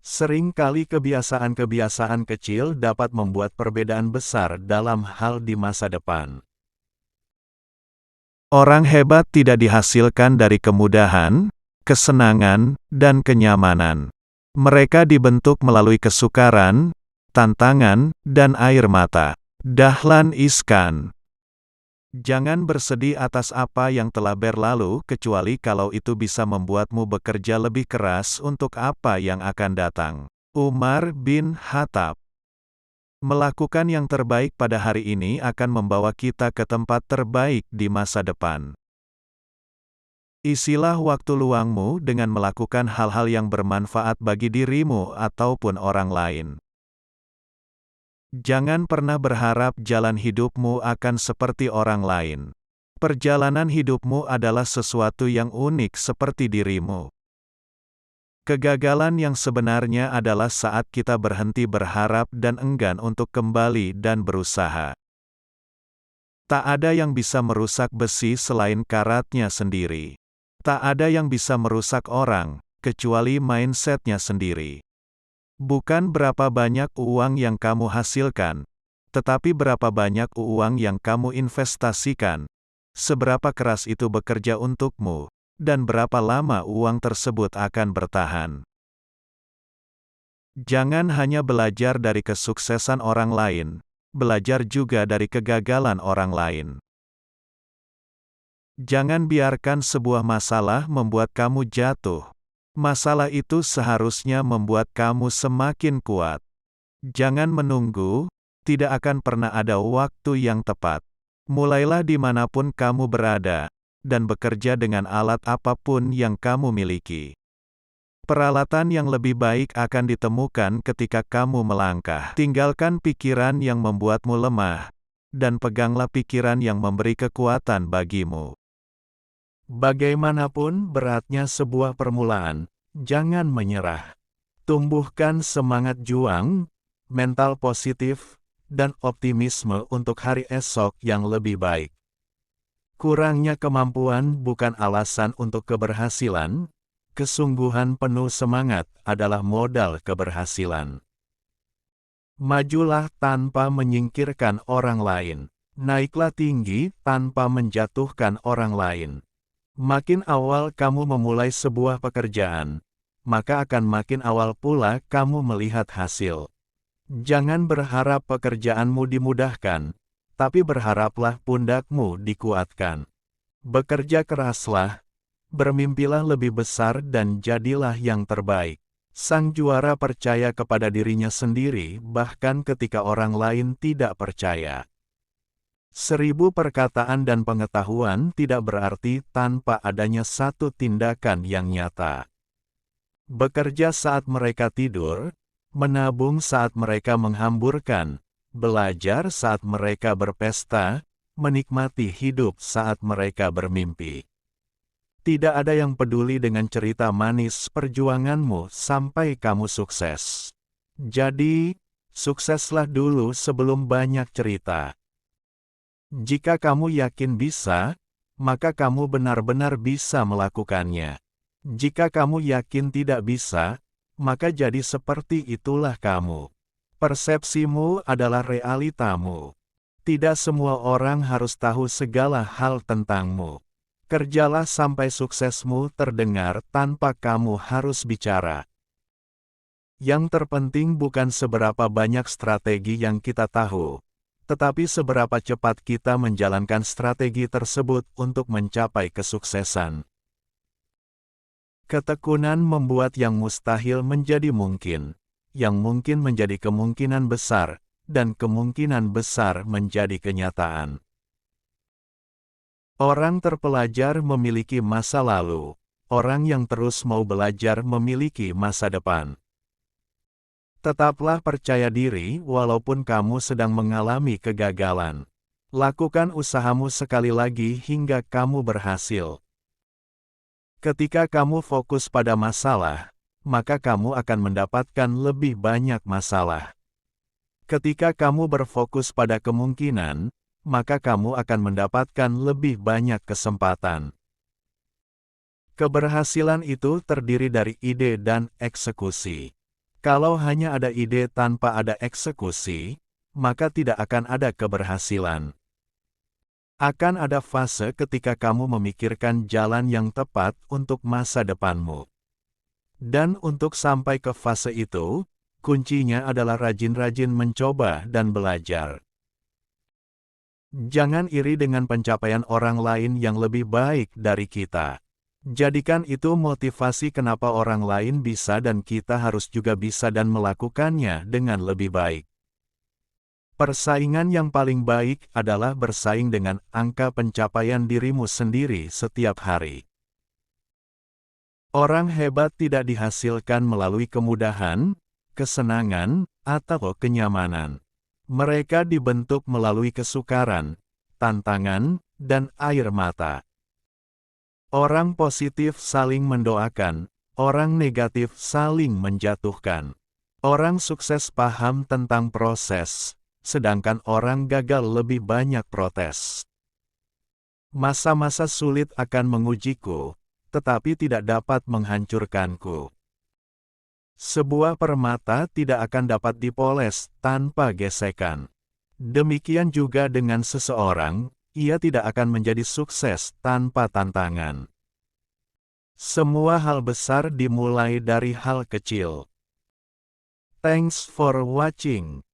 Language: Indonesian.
Seringkali kebiasaan-kebiasaan kecil dapat membuat perbedaan besar dalam hal di masa depan. Orang hebat tidak dihasilkan dari kemudahan, kesenangan, dan kenyamanan. Mereka dibentuk melalui kesukaran, tantangan, dan air mata. Dahlan Iskan. Jangan bersedih atas apa yang telah berlalu kecuali kalau itu bisa membuatmu bekerja lebih keras untuk apa yang akan datang. Umar bin Khattab. Melakukan yang terbaik pada hari ini akan membawa kita ke tempat terbaik di masa depan. Isilah waktu luangmu dengan melakukan hal-hal yang bermanfaat bagi dirimu ataupun orang lain. Jangan pernah berharap jalan hidupmu akan seperti orang lain. Perjalanan hidupmu adalah sesuatu yang unik seperti dirimu. Kegagalan yang sebenarnya adalah saat kita berhenti berharap dan enggan untuk kembali dan berusaha. Tak ada yang bisa merusak besi selain karatnya sendiri. Tak ada yang bisa merusak orang, kecuali mindsetnya sendiri. Bukan berapa banyak uang yang kamu hasilkan, tetapi berapa banyak uang yang kamu investasikan, seberapa keras itu bekerja untukmu, dan berapa lama uang tersebut akan bertahan. Jangan hanya belajar dari kesuksesan orang lain, belajar juga dari kegagalan orang lain. Jangan biarkan sebuah masalah membuat kamu jatuh. Masalah itu seharusnya membuat kamu semakin kuat. Jangan menunggu, tidak akan pernah ada waktu yang tepat. Mulailah dimanapun kamu berada, dan bekerja dengan alat apapun yang kamu miliki. Peralatan yang lebih baik akan ditemukan ketika kamu melangkah. Tinggalkan pikiran yang membuatmu lemah, dan peganglah pikiran yang memberi kekuatan bagimu. Bagaimanapun beratnya sebuah permulaan, jangan menyerah. Tumbuhkan semangat juang, mental positif, dan optimisme untuk hari esok yang lebih baik. Kurangnya kemampuan bukan alasan untuk keberhasilan, kesungguhan penuh semangat adalah modal keberhasilan. Majulah tanpa menyingkirkan orang lain. Naiklah tinggi tanpa menjatuhkan orang lain. Makin awal kamu memulai sebuah pekerjaan, maka akan makin awal pula kamu melihat hasil. Jangan berharap pekerjaanmu dimudahkan, tapi berharaplah pundakmu dikuatkan. Bekerja keraslah, bermimpilah lebih besar dan jadilah yang terbaik. Sang juara percaya kepada dirinya sendiri bahkan ketika orang lain tidak percaya. 1000 perkataan dan pengetahuan tidak berarti tanpa adanya satu tindakan yang nyata. Bekerja saat mereka tidur, menabung saat mereka menghamburkan, belajar saat mereka berpesta, menikmati hidup saat mereka bermimpi. Tidak ada yang peduli dengan cerita manis perjuanganmu sampai kamu sukses. Jadi, sukseslah dulu sebelum banyak cerita. Jika kamu yakin bisa, maka kamu benar-benar bisa melakukannya. Jika kamu yakin tidak bisa, maka jadi seperti itulah kamu. Persepsimu adalah realitamu. Tidak semua orang harus tahu segala hal tentangmu. Kerjalah sampai suksesmu terdengar tanpa kamu harus bicara. Yang terpenting bukan seberapa banyak strategi yang kita tahu, tetapi seberapa cepat kita menjalankan strategi tersebut untuk mencapai kesuksesan. Ketekunan membuat yang mustahil menjadi mungkin, yang mungkin menjadi kemungkinan besar, dan kemungkinan besar menjadi kenyataan. Orang terpelajar memiliki masa lalu, orang yang terus mau belajar memiliki masa depan. Tetaplah percaya diri walaupun kamu sedang mengalami kegagalan. Lakukan usahamu sekali lagi hingga kamu berhasil. Ketika kamu fokus pada masalah, maka kamu akan mendapatkan lebih banyak masalah. Ketika kamu berfokus pada kemungkinan, maka kamu akan mendapatkan lebih banyak kesempatan. Keberhasilan itu terdiri dari ide dan eksekusi. Kalau hanya ada ide tanpa ada eksekusi, maka tidak akan ada keberhasilan. Akan ada fase ketika kamu memikirkan jalan yang tepat untuk masa depanmu. Dan untuk sampai ke fase itu, kuncinya adalah rajin-rajin mencoba dan belajar. Jangan iri dengan pencapaian orang lain yang lebih baik dari kita. Jadikan itu motivasi kenapa orang lain bisa dan kita harus juga bisa dan melakukannya dengan lebih baik. Persaingan yang paling baik adalah bersaing dengan angka pencapaian dirimu sendiri setiap hari. Orang hebat tidak dihasilkan melalui kemudahan, kesenangan, atau kenyamanan. Mereka dibentuk melalui kesukaran, tantangan, dan air mata. Orang positif saling mendoakan, orang negatif saling menjatuhkan. Orang sukses paham tentang proses, sedangkan orang gagal lebih banyak protes. Masa-masa sulit akan mengujiku, tetapi tidak dapat menghancurkanku. Sebuah permata tidak akan dapat dipoles tanpa gesekan. Demikian juga dengan seseorang, ia tidak akan menjadi sukses tanpa tantangan. Semua hal besar dimulai dari hal kecil. Thanks for watching.